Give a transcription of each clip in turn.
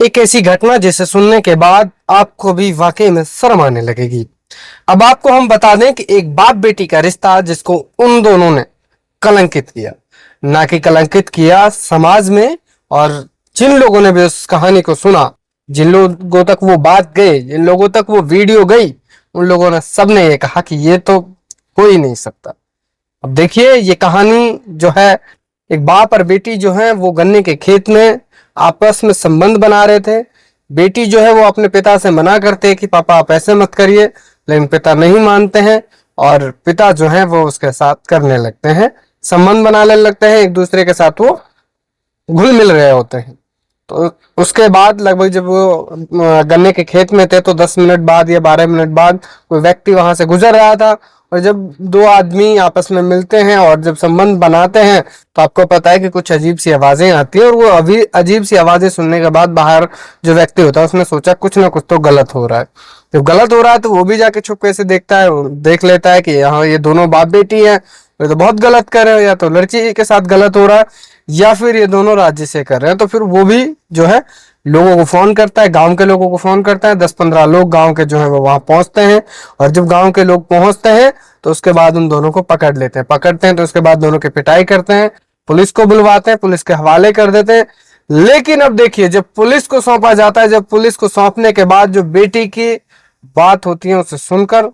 एक ऐसी घटना जिसे सुनने के बाद आपको भी वाकई में शर्म आने लगेगी। अब आपको हम बता दें कि एक बाप बेटी का रिश्ता जिसको उन दोनों ने कलंकित किया, ना कि कलंकित किया समाज में। और जिन लोगों ने भी उस कहानी को सुना, जिन लोगों तक वो बात गई, जिन लोगों तक वो वीडियो गई, उन लोगों ने सबने ये कहा कि ये तो हो ही नहीं सकता। अब देखिए, ये कहानी जो है, एक बाप और बेटी जो है वो गन्ने के खेत में आपस में संबंध बना रहे थे। बेटी जो है वो अपने पिता से मना करते हैं कि पापा आप ऐसे मत करिए, लेकिन पिता नहीं मानते हैं और पिता जो है वो उसके साथ करने लगते हैं, संबंध बनाने लगते हैं, एक दूसरे के साथ वो घुल मिल रहे होते हैं। तो उसके बाद लगभग जब वो गन्ने के खेत में थे तो 10 मिनट बाद या 12 मिनट बाद कोई व्यक्ति वहां से गुजर रहा था। और जब दो आदमी आपस में मिलते हैं और जब संबंध बनाते हैं तो आपको पता है कि कुछ अजीब सी आवाजें आती है। और वो अभी अजीब सी आवाजें सुनने के बाद बाहर जो व्यक्ति होता है उसने सोचा कुछ ना कुछ तो गलत हो रहा है। जब गलत हो रहा है तो वो भी जाके छुपके से देखता है, देख लेता है कि यहाँ ये दोनों बाप बेटी है, ये तो बहुत गलत कर रहे हो, या तो लड़की के साथ गलत हो रहा है या फिर ये दोनों राज्य से कर रहे हैं। तो फिर वो भी जो है लोगों को फोन करता है, गांव के लोगों को फोन करता है। 10-15 लोग गांव के जो है वो वहां पहुंचते हैं। और जब गांव के लोग पहुंचते हैं तो उसके बाद उन दोनों को पकड़ लेते हैं। पकड़ते हैं तो उसके बाद दोनों की पिटाई करते हैं, पुलिस को बुलवाते हैं, पुलिस के हवाले कर देते हैं। लेकिन अब देखिए, जब पुलिस को सौंपा जाता है, जब पुलिस को सौंपने के बाद जो बेटी की बात होती है उसे सुनकर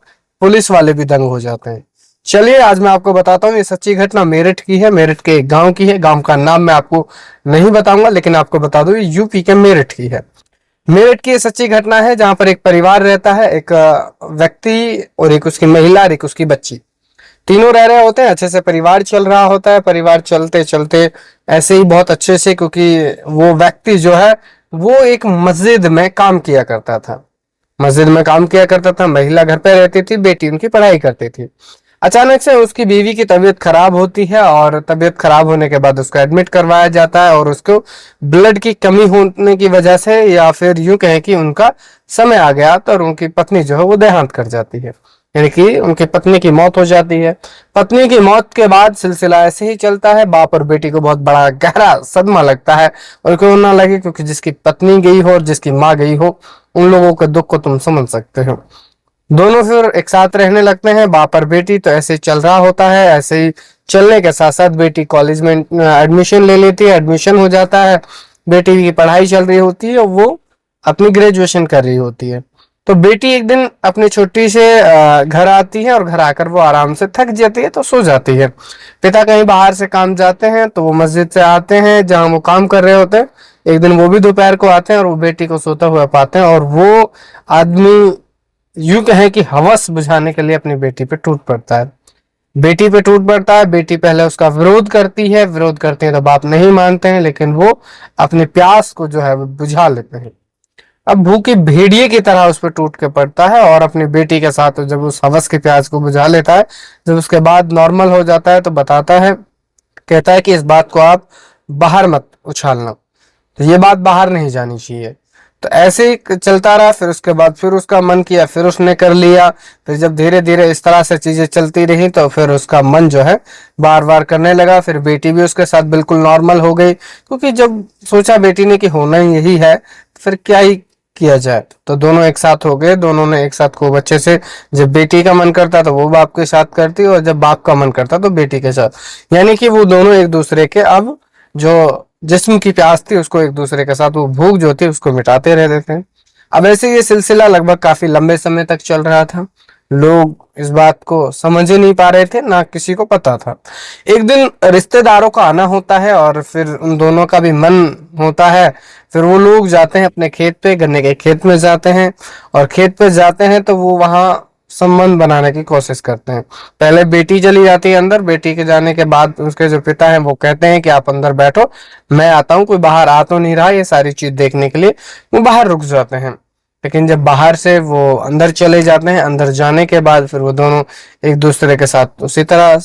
पुलिस वाले भी दंग हो जाते हैं। चलिए आज मैं आपको बताता हूँ, ये सच्ची घटना मेरठ की है, मेरठ के एक गांव की है। गांव का नाम मैं आपको नहीं बताऊंगा, लेकिन आपको बता दूं ये यूपी के मेरठ की है। मेरठ की ये सच्ची घटना है जहां पर एक परिवार रहता है, एक व्यक्ति और एक उसकी महिला और एक उसकी बच्ची, तीनों रह रहे होते हैं। अच्छे से परिवार चल रहा होता है। परिवार चलते चलते ऐसे ही बहुत अच्छे से, क्योंकि वो व्यक्ति जो है वो एक मस्जिद में काम किया करता था। मस्जिद में काम किया करता था, महिला घर पे रहती थी, बेटी उनकी पढ़ाई करती थी। अचानक से उसकी बीवी की तबीयत खराब होती है और तबीयत खराब होने के बाद उसको एडमिट करवाया जाता है। और उसको ब्लड की कमी होने की वजह से, या फिर यूं कहें कि उनका समय आ गया, तो और उनकी पत्नी जो है वो देहांत कर जाती है, यानी कि उनकी पत्नी की मौत हो जाती है। पत्नी की मौत के बाद सिलसिला ऐसे ही चलता है। बाप और बेटी को बहुत बड़ा गहरा सदमा लगता है। और क्यों ना लगे, क्योंकि जिसकी पत्नी गई हो और जिसकी माँ गई हो, उन लोगों के दुख को तुम समझ सकते हो। दोनों फिर एक साथ रहने लगते हैं, बाप और बेटी। तो ऐसे चल रहा होता है। ऐसे ही चलने के साथ साथ बेटी कॉलेज में एडमिशन ले लेती है, एडमिशन हो जाता है। बेटी की पढ़ाई चल रही होती है और वो अपनी ग्रेजुएशन कर रही होती है। तो बेटी एक दिन अपनी छुट्टी से घर आती है और घर आकर वो आराम से थक जाती है तो सो जाती है। पिता कहीं बाहर से काम जाते हैं तो वो मस्जिद से आते हैं जहां वो काम कर रहे होते हैं। एक दिन वो भी दोपहर को आते हैं और वो बेटी को सोता हुआ पाते हैं। और वो आदमी यूं कहें कि हवस बुझाने के लिए अपनी बेटी पे टूट पड़ता है। बेटी पे टूट पड़ता है। बेटी पहले उसका विरोध करती है, विरोध करते हैं तो बाप नहीं मानते हैं, लेकिन वो अपनी प्यास को जो है वो बुझा लेते हैं। अब भूखे भेड़िए की तरह उस पर टूट के पड़ता है और अपनी बेटी के साथ जब उस हवस की प्यास को बुझा लेता है, जब उसके बाद नॉर्मल हो जाता है तो बताता है, कहता है कि इस बात को आप बाहर मत उछालना। तो ये बात बाहर नहीं जानी चाहिए। तो ऐसे ही चलता रहा। फिर उसके बाद फिर उसका मन किया, फिर उसने कर लिया। फिर जब धीरे धीरे इस तरह से चीजें चलती रही तो फिर उसका मन जो है बार बार करने लगा। फिर बेटी भी उसके साथ बिल्कुल नॉर्मल हो गई, क्योंकि जब सोचा बेटी ने कि होना ही यही है, फिर क्या ही किया जाए। तो दोनों एक साथ हो गए। दोनों ने एक साथ खूब अच्छे से, जब बेटी का मन करता तो वो बाप के साथ करती और जब बाप का मन करता तो बेटी के साथ। यानी कि वो दोनों एक दूसरे के, अब जो जिस्म की प्यास थी उसको एक दूसरे के साथ, वो भूख जो थी उसको मिटाते रहते थे। अब ऐसे ये सिलसिला लगभग काफी लंबे समय तक चल रहा था। लोग इस बात को समझ ही नहीं पा रहे थे, ना किसी को पता था। एक दिन रिश्तेदारों का आना होता है और फिर उन दोनों का भी मन होता है। फिर वो लोग जाते हैं अपने खेत पे, गन्ने के खेत में जाते हैं। और खेत पे जाते हैं तो वो वहां संबंध बनाने की कोशिश करते हैं। पहले बेटी चली जाती है अंदर। बेटी के जाने के बाद उसके जो पिता हैं वो कहते हैं कि आप अंदर बैठो, मैं आता हूँ। कोई बाहर आ तो नहीं रहा ये सारी चीज देखने के लिए, वो बाहर रुक जाते हैं। लेकिन जब बाहर से वो अंदर चले जाते हैं, अंदर जाने के बाद फिर वो दोनों एक दूसरे के साथ उसी तरह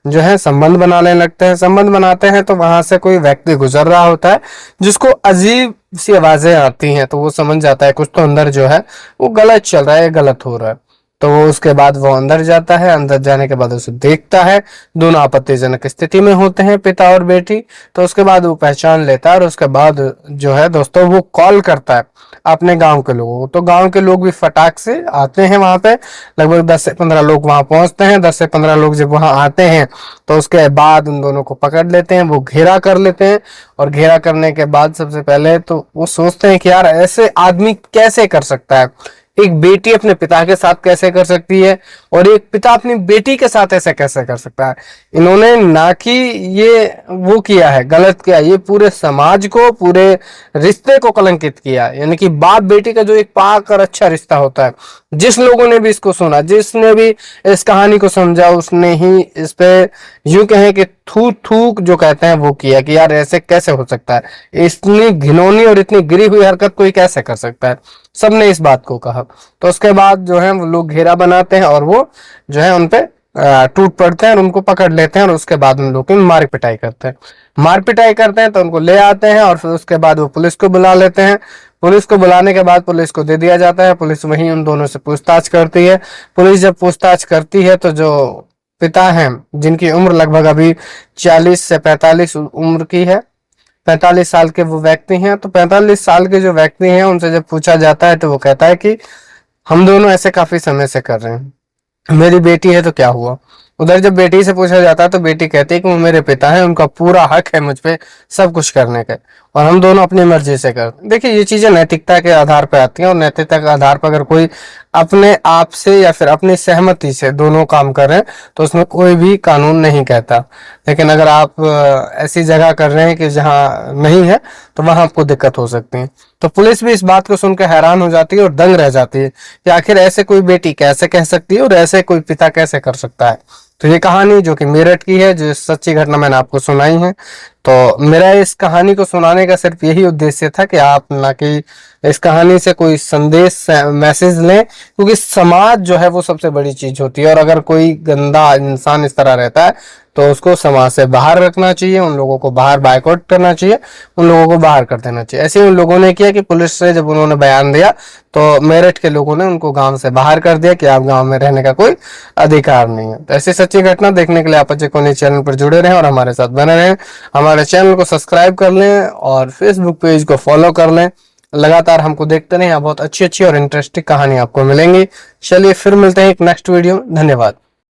जो है संबंध बनाने लगते हैं। संबंध बनाते हैं तो वहां से कोई व्यक्ति गुजर रहा होता है जिसको अजीब सी आवाजें आती हैं। तो वो समझ जाता है कुछ तो अंदर जो है वो गलत चल रहा है, गलत हो रहा है। तो वो उसके बाद वो अंदर जाता है, अंदर जाने के बाद उसे देखता है, दोनों आपत्तिजनक स्थिति में होते हैं पिता और बेटी। तो उसके बाद वो पहचान लेता है और उसके बाद जो है दोस्तों वो कॉल करता है अपने गांव के लोगों को। तो गांव के लोग भी फटाक से आते हैं वहां पे, लगभग 10 से 15 लोग वहां पहुंचते हैं। 10 से 15 लोग जब वहां आते हैं तो उसके बाद उन दोनों को पकड़ लेते हैं, वो घेरा कर लेते हैं। और घेरा करने के बाद सबसे पहले तो वो सोचते हैं कि यार ऐसे आदमी कैसे कर सकता है, एक बेटी अपने पिता के साथ कैसे कर सकती है और एक पिता अपनी बेटी के साथ ऐसे कैसे कर सकता है। इन्होंने ना कि ये वो किया है, गलत किया, ये पूरे समाज को, पूरे रिश्ते को कलंकित किया। यानी कि बाप बेटी का जो एक पाक और अच्छा रिश्ता होता है, जिस लोगों ने भी इसको सुना, जिसने भी इस कहानी को समझा, उसने ही इस पे यूं कहें कि थूक थूक जो कहते हैं वो किया कि यार ऐसे कैसे हो सकता है, इतनी घिनौनी और इतनी गिरी हुई हरकत कोई कैसे कर सकता है। सबने इस बात को कहा। तो उसके बाद जो है वो लोग घेरा बनाते हैं और वो जो है उनपे टूट पड़ते हैं और उनको पकड़ लेते हैं और उसके बाद उन लोग की मार पिटाई करते हैं। मार पिटाई करते हैं तो उनको ले आते हैं और फिर उसके बाद वो पुलिस को बुला लेते हैं। पुलिस को बुलाने के बाद पुलिस को दे दिया जाता है। पुलिस वहीं उन दोनों से पूछताछ करती है। पुलिस जब पूछताछ करती है तो जो पिता हैं, जिनकी उम्र लगभग अभी 40 से 45 उम्र की है, 45 साल के वो व्यक्ति हैं। तो 45 साल के जो व्यक्ति हैं उनसे जब पूछा जाता है तो वो कहता है कि हम दोनों ऐसे काफी समय से कर रहे हैं, मेरी बेटी है तो क्या हुआ। उधर जब बेटी से पूछा जाता है तो बेटी कहती है कि वो मेरे पिता है, उनका पूरा हक है मुझ पे सब कुछ करने का और हम दोनों अपनी मर्जी से करते हैं। देखिए ये चीजें नैतिकता के आधार पर आती हैं और नैतिकता के आधार पर अगर कोई अपने आप से या फिर अपनी सहमति से दोनों काम कर रहे हैं तो उसमें कोई भी कानून नहीं कहता। लेकिन अगर आप ऐसी जगह कर रहे हैं कि जहाँ नहीं है तो वहां आपको दिक्कत हो सकती है। तो पुलिस भी इस बात को सुनकर हैरान हो जाती है और दंग रह जाती है कि आखिर ऐसे कोई बेटी कैसे कह सकती है और ऐसे कोई पिता कैसे कर सकता है। तो ये कहानी जो कि मेरठ की है, जो सच्ची घटना मैंने आपको सुनाई है, तो मेरा इस कहानी को सुनाने का सिर्फ यही उद्देश्य था कि आप ना कि इस कहानी से कोई संदेश मैसेज लें, क्योंकि समाज जो है वो सबसे बड़ी चीज होती है और अगर कोई गंदा इंसान इस तरह रहता है तो उसको समाज से बाहर रखना चाहिए, उन लोगों को बाहर बायकॉट करना चाहिए, उन लोगों को बाहर कर देना चाहिए। ऐसे उन लोगों ने किया कि पुलिस से जब उन्होंने बयान दिया तो मेरठ के लोगों ने उनको गांव से बाहर कर दिया कि आप गांव में रहने का कोई अधिकार नहीं है। तो ऐसी सच्ची घटना देखने के लिए आप अजय कोनी चैनल पर जुड़े रहें और हमारे साथ बने रहें। हमारे चैनल को सब्सक्राइब कर लें और फेसबुक पेज को फॉलो कर लें। लगातार हमको देखते रहें, यहाँ बहुत अच्छी अच्छी और इंटरेस्टिंग कहानी आपको मिलेंगी। चलिए फिर मिलते हैं एक नेक्स्ट वीडियो। धन्यवाद।